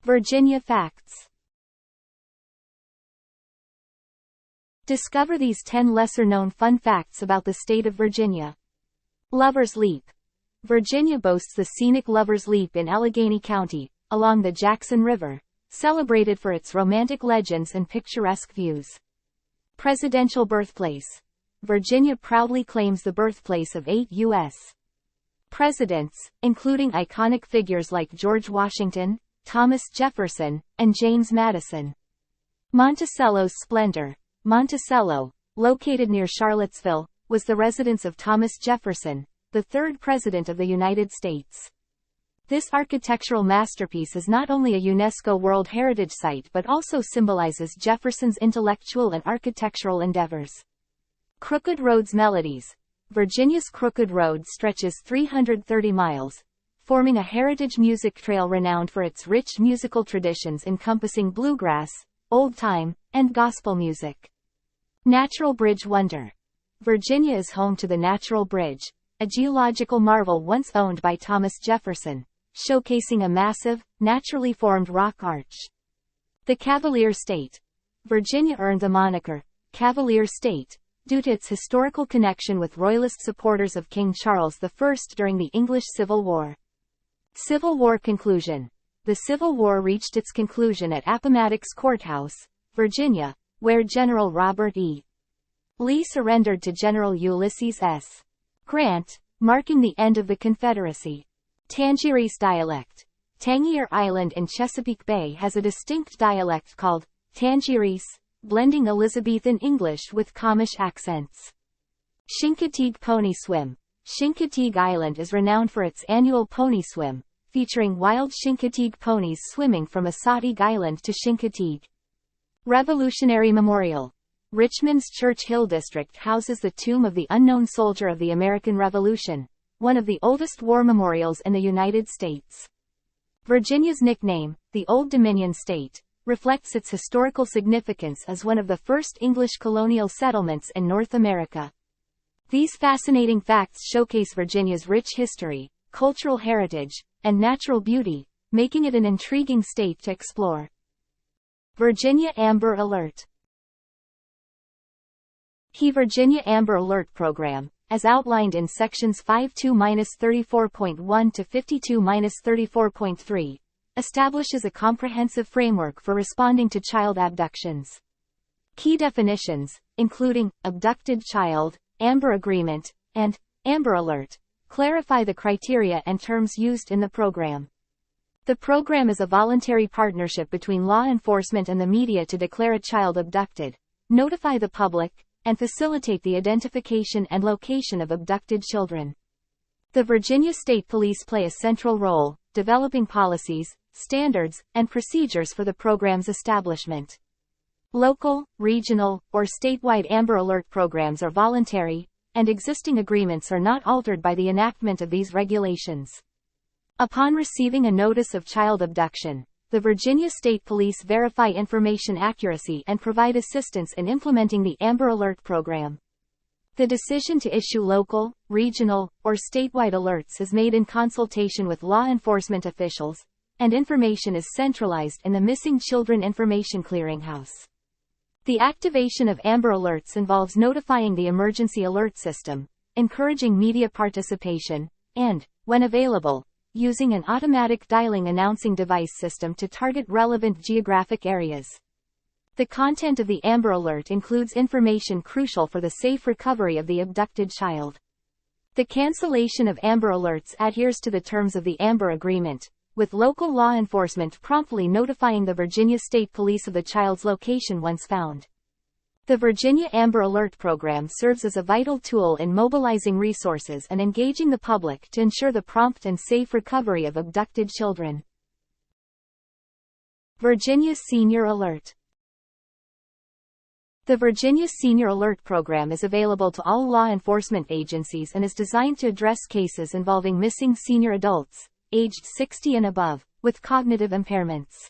Virginia facts. Discover these 10 lesser-known fun facts about the state of Virginia. Lover's Leap. Virginia boasts the scenic Lover's Leap in Allegheny County, along the Jackson River, celebrated for its romantic legends and picturesque views. Presidential birthplace. Virginia proudly claims the birthplace of 8 U.S. presidents, including iconic figures like George Washington, Thomas Jefferson, and James Madison. Monticello's splendor. Monticello, located near Charlottesville, was the residence of Thomas Jefferson, the third President of the United States. This architectural masterpiece is not only a UNESCO World Heritage Site but also symbolizes Jefferson's intellectual and architectural endeavors. Crooked Road's melodies. Virginia's Crooked Road stretches 330 miles, forming a heritage music trail renowned for its rich musical traditions encompassing bluegrass, old-time, and gospel music. Natural Bridge Wonder. Virginia is home to the Natural Bridge, a geological marvel once owned by Thomas Jefferson, showcasing a massive, naturally formed rock arch. The Cavalier State. Virginia earned the moniker, Cavalier State, due to its historical connection with Royalist supporters of King Charles I during the English Civil War. Civil War conclusion. The Civil War reached its conclusion at Appomattox Courthouse, Virginia, where General Robert E. Lee surrendered to General Ulysses S. Grant, marking the end of the Confederacy. Tangiers dialect. Tangier Island in Chesapeake Bay has a distinct dialect called Tangiers, blending Elizabethan English with Comish accents. Chincoteague Pony Swim. Chincoteague Island is renowned for its annual pony swim, featuring wild Chincoteague ponies swimming from Assateague Island to Chincoteague. Revolutionary Memorial. Richmond's Church Hill district houses the tomb of the unknown soldier of the American Revolution, one of the oldest war memorials in the United States. Virginia's nickname, the Old Dominion State, reflects its historical significance as one of the first English colonial settlements in North America. These fascinating facts showcase Virginia's rich history, cultural heritage, and natural beauty, making it an intriguing state to explore. Virginia Amber Alert. The Virginia Amber Alert Program, as outlined in Sections 52-34.1 to 52-34.3, establishes a comprehensive framework for responding to child abductions. Key definitions, including abducted child, Amber Agreement, and Amber Alert, clarify the criteria and terms used in the program. The program is a voluntary partnership between law enforcement and the media to declare a child abducted, notify the public, and facilitate the identification and location of abducted children. The Virginia State Police play a central role, developing policies, standards, and procedures for the program's establishment. Local, regional, or statewide Amber Alert programs are voluntary, and existing agreements are not altered by the enactment of these regulations. Upon receiving a notice of child abduction, the Virginia State Police verify information accuracy and provide assistance in implementing the Amber Alert program. The decision to issue local, regional, or statewide alerts is made in consultation with law enforcement officials, and information is centralized in the Missing Children Information Clearinghouse. The activation of Amber Alerts involves notifying the emergency alert system, encouraging media participation, and, when available, using an automatic dialing announcing device system to target relevant geographic areas. The content of the Amber Alert includes information crucial for the safe recovery of the abducted child. The cancellation of Amber Alerts adheres to the terms of the Amber Agreement, with local law enforcement promptly notifying the Virginia State Police of the child's location once found. The Virginia Amber Alert program serves as a vital tool in mobilizing resources and engaging the public to ensure the prompt and safe recovery of abducted children. Virginia Senior Alert. The Virginia Senior Alert program is available to all law enforcement agencies and is designed to address cases involving missing senior adults, aged 60 and above, with cognitive impairments.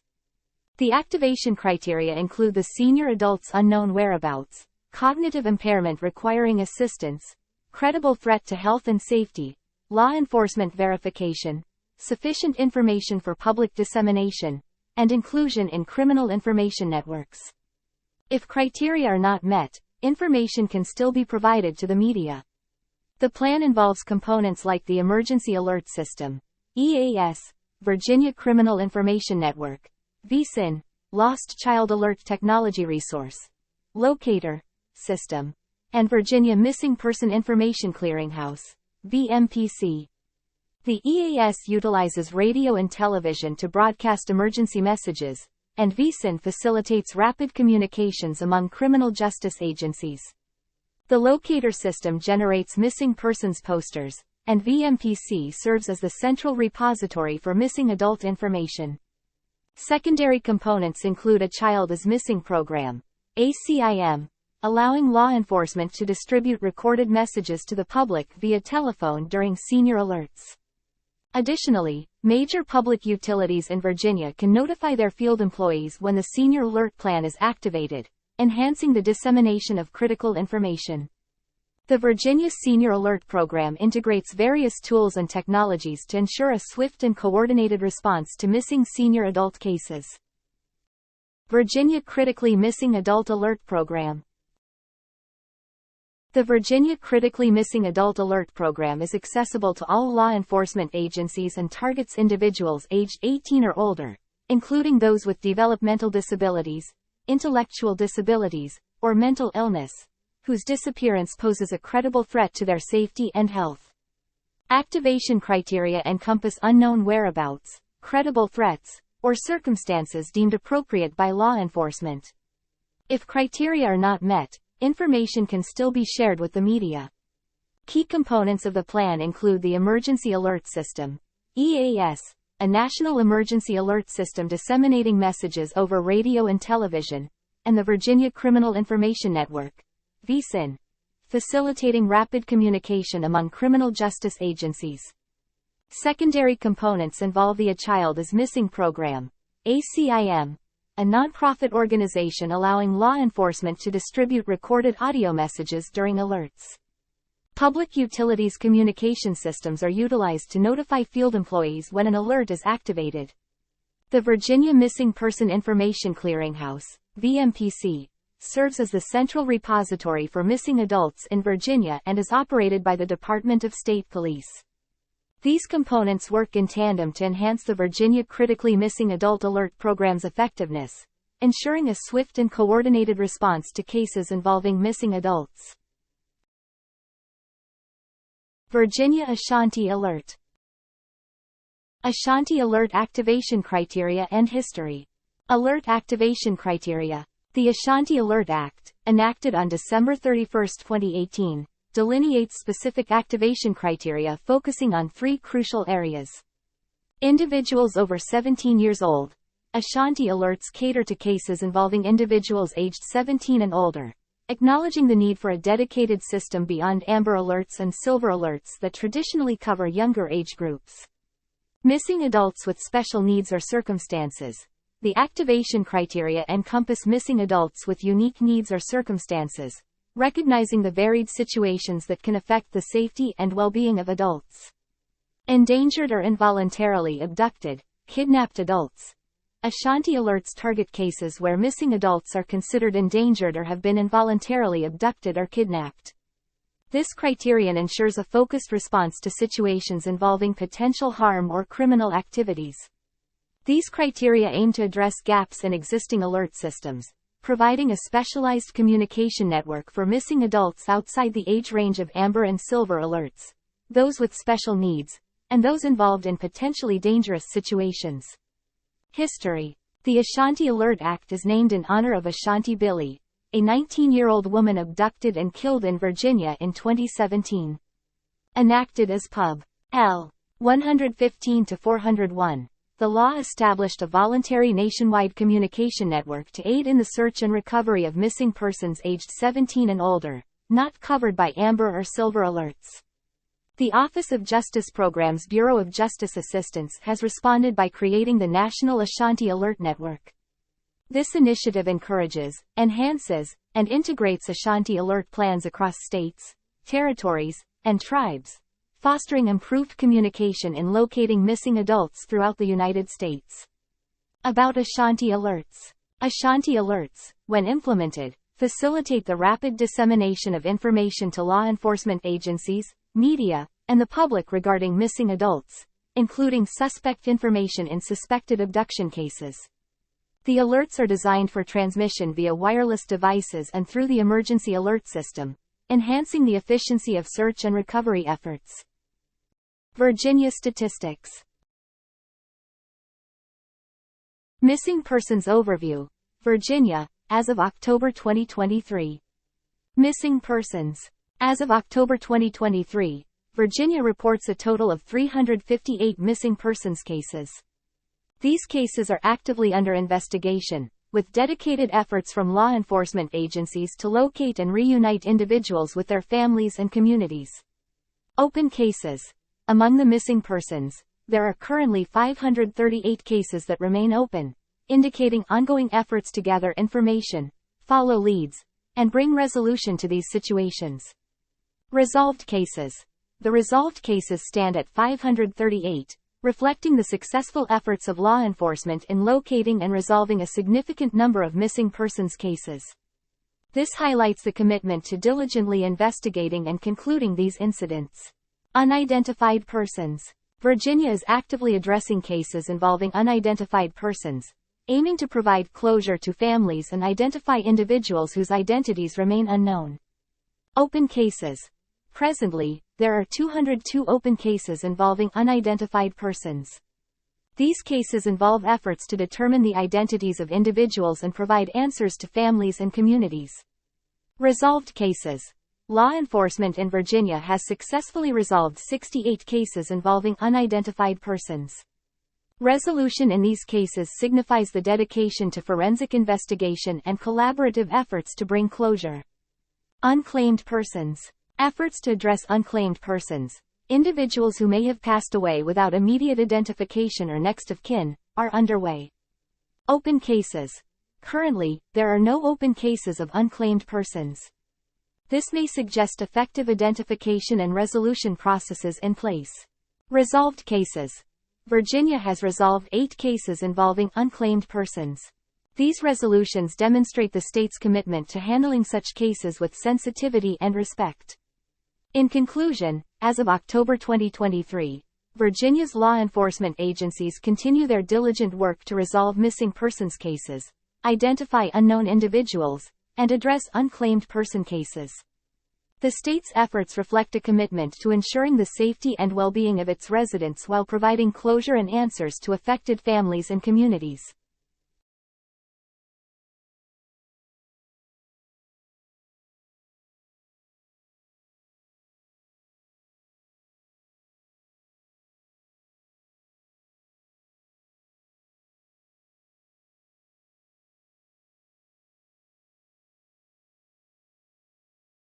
The activation criteria include the senior adult's unknown whereabouts, cognitive impairment requiring assistance, credible threat to health and safety, law enforcement verification, sufficient information for public dissemination, and inclusion in criminal information networks. If criteria are not met, information can still be provided to the media. The plan involves components like the Emergency Alert System, EAS, Virginia Criminal Information Network, VCIN, Lost Child Alert Technology Resource, Locator, System, and Virginia Missing Person Information Clearinghouse, VMPC. The EAS utilizes radio and television to broadcast emergency messages, and VCIN facilitates rapid communications among criminal justice agencies. The Locator system generates missing persons posters, and VMPC serves as the central repository for missing adult information. Secondary components include a Child is Missing program, ACIM, allowing law enforcement to distribute recorded messages to the public via telephone during senior alerts. Additionally, major public utilities in Virginia can notify their field employees when the Senior Alert Plan is activated, enhancing the dissemination of critical information. The Virginia Senior Alert Program integrates various tools and technologies to ensure a swift and coordinated response to missing senior adult cases. Virginia Critically Missing Adult Alert Program. The Virginia Critically Missing Adult Alert Program is accessible to all law enforcement agencies and targets individuals aged 18 or older, including those with developmental disabilities, intellectual disabilities, or mental illness, whose disappearance poses a credible threat to their safety and health. Activation criteria encompass unknown whereabouts, credible threats, or circumstances deemed appropriate by law enforcement. If criteria are not met, information can still be shared with the media. Key components of the plan include the Emergency Alert System, EAS, a national emergency alert system disseminating messages over radio and television, and the Virginia Criminal Information Network, VCIN, facilitating rapid communication among criminal justice agencies. Secondary components involve the A Child is Missing program, ACIM, a nonprofit organization allowing law enforcement to distribute recorded audio messages during alerts. Public utilities communication systems are utilized to notify field employees when an alert is activated. The Virginia Missing Person Information Clearinghouse, VMPC, serves as the central repository for missing adults in Virginia and is operated by the Department of State Police. These components work in tandem to enhance the Virginia Critically Missing Adult Alert Program's effectiveness, ensuring a swift and coordinated response to cases involving missing adults. Virginia Ashanti Alert. Ashanti Alert Activation Criteria and History. Alert Activation Criteria. The Ashanti Alert Act, enacted on December 31, 2018, delineates specific activation criteria focusing on three crucial areas. Individuals over 17 years old. Ashanti alerts cater to cases involving individuals aged 17 and older, acknowledging the need for a dedicated system beyond Amber Alerts and Silver Alerts that traditionally cover younger age groups. Missing adults with special needs or circumstances. The activation criteria encompass missing adults with unique needs or circumstances, recognizing the varied situations that can affect the safety and well-being of adults. Endangered or involuntarily abducted, kidnapped adults. Ashanti alerts target cases where missing adults are considered endangered or have been involuntarily abducted or kidnapped. This criterion ensures a focused response to situations involving potential harm or criminal activities. These criteria aim to address gaps in existing alert systems, providing a specialized communication network for missing adults outside the age range of Amber and Silver alerts, those with special needs, and those involved in potentially dangerous situations. History. The Ashanti Alert Act is named in honor of Ashanti Billy, a 19-year-old woman abducted and killed in Virginia in 2017. Enacted as Pub. L. 115-401. The law established a voluntary nationwide communication network to aid in the search and recovery of missing persons aged 17 and older, not covered by Amber or Silver alerts. The Office of Justice Programs Bureau of Justice Assistance has responded by creating the National Ashanti Alert Network. This initiative encourages, enhances, and integrates Ashanti alert plans across states, territories, and tribes, fostering improved communication in locating missing adults throughout the United States. About Ashanti alerts. Ashanti alerts, when implemented, facilitate the rapid dissemination of information to law enforcement agencies, media, and the public regarding missing adults, including suspect information in suspected abduction cases. The alerts are designed for transmission via wireless devices and through the emergency alert system, enhancing the efficiency of search and recovery efforts. Virginia statistics. Missing Persons Overview. Virginia, as of October 2023. Missing persons. As of October 2023, Virginia reports a total of 358 missing persons cases. These cases are actively under investigation, with dedicated efforts from law enforcement agencies to locate and reunite individuals with their families and communities. Open cases. Among the missing persons, there are currently 538 cases that remain open, indicating ongoing efforts to gather information, follow leads, and bring resolution to these situations. Resolved cases. The resolved cases stand at 538, reflecting the successful efforts of law enforcement in locating and resolving a significant number of missing persons cases. This highlights the commitment to diligently investigating and concluding these incidents. Unidentified persons. Virginia is actively addressing cases involving unidentified persons, aiming to provide closure to families and identify individuals whose identities remain unknown. Open cases. Presently, there are 202 open cases involving unidentified persons. These cases involve efforts to determine the identities of individuals and provide answers to families and communities. Resolved cases. Law enforcement in Virginia has successfully resolved 68 cases involving unidentified persons. Resolution in these cases signifies the dedication to forensic investigation and collaborative efforts to bring closure. Unclaimed persons. Efforts to address unclaimed persons, individuals who may have passed away without immediate identification or next of kin, are underway. Open cases. Currently, there are no open cases of unclaimed persons. This may suggest effective identification and resolution processes in place. Resolved cases. Virginia has resolved 8 cases involving unclaimed persons. These resolutions demonstrate the state's commitment to handling such cases with sensitivity and respect. In conclusion, as of October 2023, Virginia's law enforcement agencies continue their diligent work to resolve missing persons cases, identify unknown individuals, and address unclaimed person cases. The state's efforts reflect a commitment to ensuring the safety and well-being of its residents while providing closure and answers to affected families and communities.